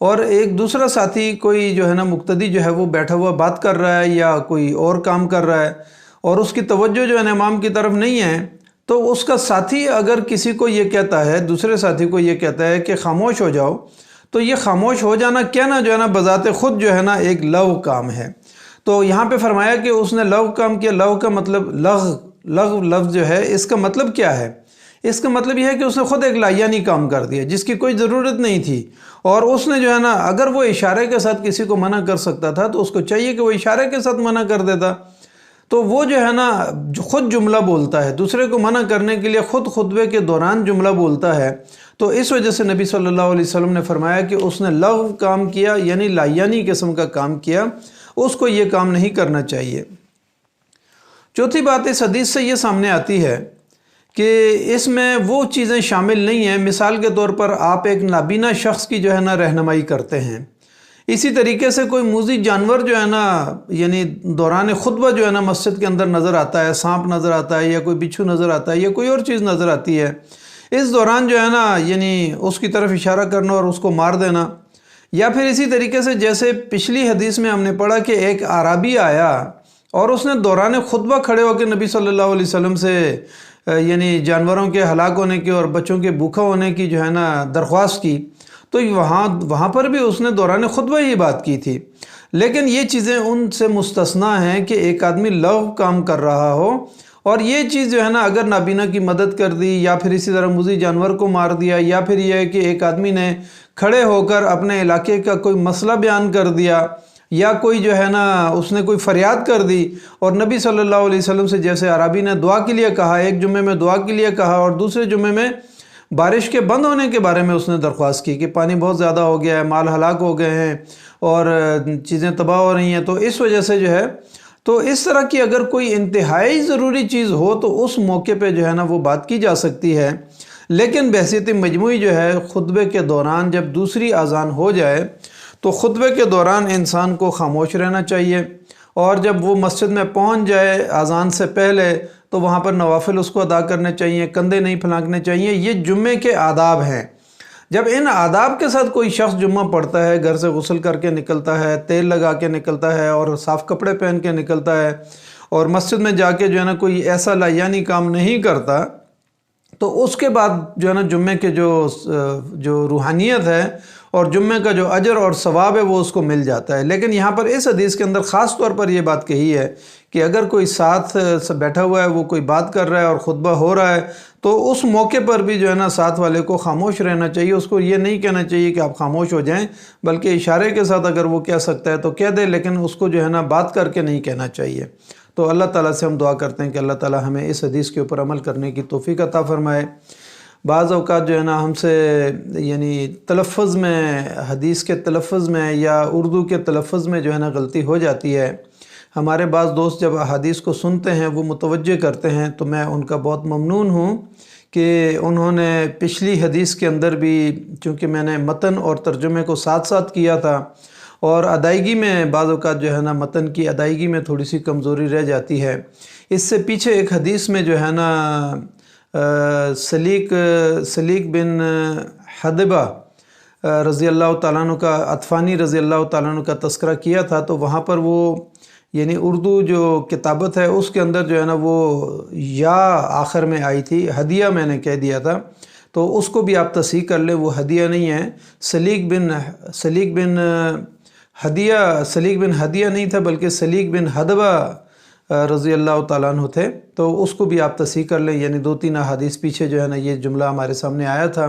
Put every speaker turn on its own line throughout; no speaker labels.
اور ایک دوسرا ساتھی کوئی جو ہے نا مقتدی جو ہے وہ بیٹھا ہوا بات کر رہا ہے یا کوئی اور کام کر رہا ہے اور اس کی توجہ جو ہے نا امام کی طرف نہیں ہے، تو اس کا ساتھی اگر کسی کو یہ کہتا ہے، دوسرے ساتھی کو یہ کہتا ہے کہ خاموش ہو جاؤ، تو یہ خاموش ہو جانا کہنا جو ہے نا بذات خود جو ہے نا ایک لغو کام ہے۔ تو یہاں پہ فرمایا کہ اس نے لغو کام کیا۔ لغو کا مطلب لغو لفظ جو ہے اس کا مطلب کیا ہے؟ اس کا مطلب یہ ہے کہ اس نے خود ایک لایانی کام کر دیا جس کی کوئی ضرورت نہیں تھی، اور اس نے جو ہے نا اگر وہ اشارے کے ساتھ کسی کو منع کر سکتا تھا تو اس کو چاہیے کہ وہ اشارے کے ساتھ منع کر دیتا۔ تو وہ جو ہے نا خود جملہ بولتا ہے، دوسرے کو منع کرنے کے لیے خود خطبے کے دوران جملہ بولتا ہے، تو اس وجہ سے نبی صلی اللہ علیہ وسلم نے فرمایا کہ اس نے لغو کام کیا، یعنی لایانی قسم کا کام کیا، اس کو یہ کام نہیں کرنا چاہیے۔ چوتھی بات اس حدیث سے یہ سامنے آتی ہے کہ اس میں وہ چیزیں شامل نہیں ہیں، مثال کے طور پر آپ ایک نابینا شخص کی جو ہے نا رہنمائی کرتے ہیں، اسی طریقے سے کوئی موذی جانور جو ہے نا یعنی دوران خطبہ جو ہے نا مسجد کے اندر نظر آتا ہے، سانپ نظر آتا ہے یا کوئی بچھو نظر آتا ہے یا کوئی اور چیز نظر آتی ہے، اس دوران جو ہے نا یعنی اس کی طرف اشارہ کرنا اور اس کو مار دینا، یا پھر اسی طریقے سے جیسے پچھلی حدیث میں ہم نے پڑھا کہ ایک اعرابی آیا اور اس نے دوران خطبہ کھڑے ہو کے نبی صلی اللہ علیہ وسلم سے یعنی جانوروں کے ہلاک ہونے کی اور بچوں کے بھوکا ہونے کی جو ہے نا درخواست کی، تو وہاں پر بھی اس نے دوران خطبہ ہی بات کی تھی۔ لیکن یہ چیزیں ان سے مستثنا ہیں کہ ایک آدمی لغو کام کر رہا ہو، اور یہ چیز جو ہے نا اگر نابینا کی مدد کر دی یا پھر اسی طرح موذی جانور کو مار دیا، یا پھر یہ ہے کہ ایک آدمی نے کھڑے ہو کر اپنے علاقے کا کوئی مسئلہ بیان کر دیا، یا کوئی جو ہے نا اس نے کوئی فریاد کر دی، اور نبی صلی اللہ علیہ وسلم سے جیسے عربی نے دعا کے لیے کہا، ایک جمعے میں دعا کے لیے کہا اور دوسرے جمعے میں بارش کے بند ہونے کے بارے میں اس نے درخواست کی کہ پانی بہت زیادہ ہو گیا ہے، مال ہلاک ہو گئے ہیں اور چیزیں تباہ ہو رہی ہیں، تو اس وجہ سے جو ہے تو اس طرح کی اگر کوئی انتہائی ضروری چیز ہو تو اس موقع پہ جو ہے نا وہ بات کی جا سکتی ہے۔ لیکن بحیثیت مجموعی جو ہے خطبے کے دوران جب دوسری اذان ہو جائے تو خطبے کے دوران انسان کو خاموش رہنا چاہیے، اور جب وہ مسجد میں پہنچ جائے اذان سے پہلے تو وہاں پر نوافل اس کو ادا کرنے چاہیے، کندھے نہیں پھلانکنے چاہیے۔ یہ جمعے کے آداب ہیں۔ جب ان آداب کے ساتھ کوئی شخص جمعہ پڑھتا ہے، گھر سے غسل کر کے نکلتا ہے، تیل لگا کے نکلتا ہے اور صاف کپڑے پہن کے نکلتا ہے، اور مسجد میں جا کے جو ہے نا کوئی ایسا لایانی کام نہیں کرتا، تو اس کے بعد جو ہے نا جمعے کے جو روحانیت ہے اور جمعے کا جو اجر اور ثواب ہے وہ اس کو مل جاتا ہے۔ لیکن یہاں پر اس حدیث کے اندر خاص طور پر یہ بات کہی ہے کہ اگر کوئی ساتھ بیٹھا ہوا ہے، وہ کوئی بات کر رہا ہے اور خطبہ ہو رہا ہے، تو اس موقع پر بھی جو ہے نا ساتھ والے کو خاموش رہنا چاہیے۔ اس کو یہ نہیں کہنا چاہیے کہ آپ خاموش ہو جائیں، بلکہ اشارے کے ساتھ اگر وہ کہہ سکتا ہے تو کہہ دے، لیکن اس کو جو ہے نا بات کر کے نہیں کہنا چاہیے۔ تو اللہ تعالیٰ سے ہم دعا کرتے ہیں کہ اللہ تعالیٰ ہمیں اس حدیث کے اوپر عمل کرنے کی توفیق عطا فرمائے۔ بعض اوقات جو ہے نا ہم سے یعنی تلفظ میں، حدیث کے تلفظ میں یا اردو کے تلفظ میں جو ہے نا غلطی ہو جاتی ہے۔ ہمارے بعض دوست جب احادیث کو سنتے ہیں وہ متوجہ کرتے ہیں، تو میں ان کا بہت ممنون ہوں کہ انہوں نے پچھلی حدیث کے اندر بھی، چونکہ میں نے متن اور ترجمے کو ساتھ ساتھ کیا تھا، اور ادائیگی میں بعض اوقات جو ہے نا متن کی ادائیگی میں تھوڑی سی کمزوری رہ جاتی ہے۔ اس سے پیچھے ایک حدیث میں جو ہے نا سلیق بن حدبہ رضی اللہ تعالیٰ عنہ کا، عطفانی رضی اللہ تعالیٰ عنہ کا تذکرہ کیا تھا، تو وہاں پر وہ یعنی اردو جو کتابت ہے اس کے اندر جو ہے نا وہ یا آخر میں آئی تھی، ہدیہ میں نے کہہ دیا تھا، تو اس کو بھی آپ تصحیح کر لیں، وہ ہدیہ نہیں ہے، سلیق بن ہدیہ نہیں تھا بلکہ سلیق بن حدبہ رضی اللہ تعالیٰ عنہ تھے، تو اس کو بھی آپ تصحیح کر لیں۔ یعنی 2-3 احادیث پیچھے جو ہے نا یہ جملہ ہمارے سامنے آیا تھا،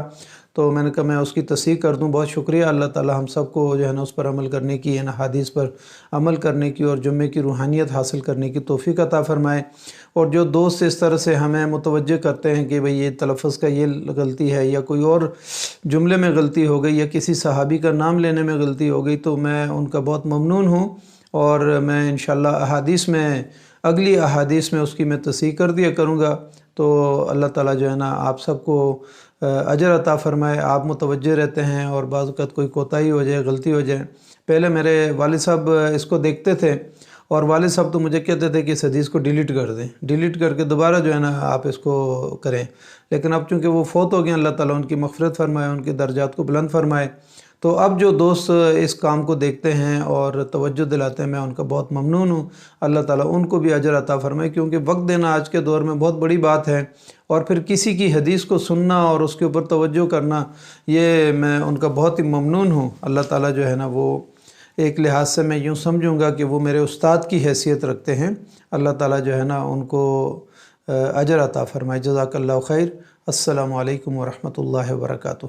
تو میں نے کہا میں اس کی تصحیح کر دوں۔ بہت شکریہ، اللہ تعالیٰ ہم سب کو جو ہے نا اس پر عمل کرنے کی، ان حدیث پر عمل کرنے کی اور جمعے کی روحانیت حاصل کرنے کی توفیق عطا فرمائے۔ اور جو دوست اس طرح سے ہمیں متوجہ کرتے ہیں کہ بھئی یہ تلفظ کا یہ غلطی ہے یا کوئی اور جملے میں غلطی ہو گئی یا کسی صحابی کا نام لینے میں غلطی ہو گئی، تو میں ان کا بہت ممنون ہوں، اور میں انشاءاللہ احادیث میں، اگلی احادیث میں اس کی میں تصحیح کر دیا کروں گا۔ تو اللہ تعالیٰ جو ہے نا آپ سب کو اجر عطا فرمائے۔ آپ متوجہ رہتے ہیں اور بعض اوقات کوئی کوتاہی ہو جائے، غلطی ہو جائے۔ پہلے میرے والد صاحب اس کو دیکھتے تھے، اور والد صاحب تو مجھے کہتے تھے کہ اس حدیث کو ڈیلیٹ کر دیں، ڈیلیٹ کر کے دوبارہ جو ہے نا آپ اس کو کریں، لیکن اب چونکہ وہ فوت ہو گئے، اللہ تعالیٰ ان کی مغفرت فرمائے، ان کے درجات کو بلند فرمائے، تو اب جو دوست اس کام کو دیکھتے ہیں اور توجہ دلاتے ہیں، میں ان کا بہت ممنون ہوں۔ اللہ تعالیٰ ان کو بھی اجر عطا فرمائے، کیونکہ وقت دینا آج کے دور میں بہت بڑی بات ہے، اور پھر کسی کی حدیث کو سننا اور اس کے اوپر توجہ کرنا، یہ میں ان کا بہت ہی ممنون ہوں۔ اللہ تعالیٰ جو ہے نا وہ ایک لحاظ سے میں یوں سمجھوں گا کہ وہ میرے استاد کی حیثیت رکھتے ہیں۔ اللہ تعالیٰ جو ہے نا ان کو اجر عطا فرمائے۔ جزاک اللہ خیر۔ السلام علیکم ورحمۃ اللہ وبرکاتہ۔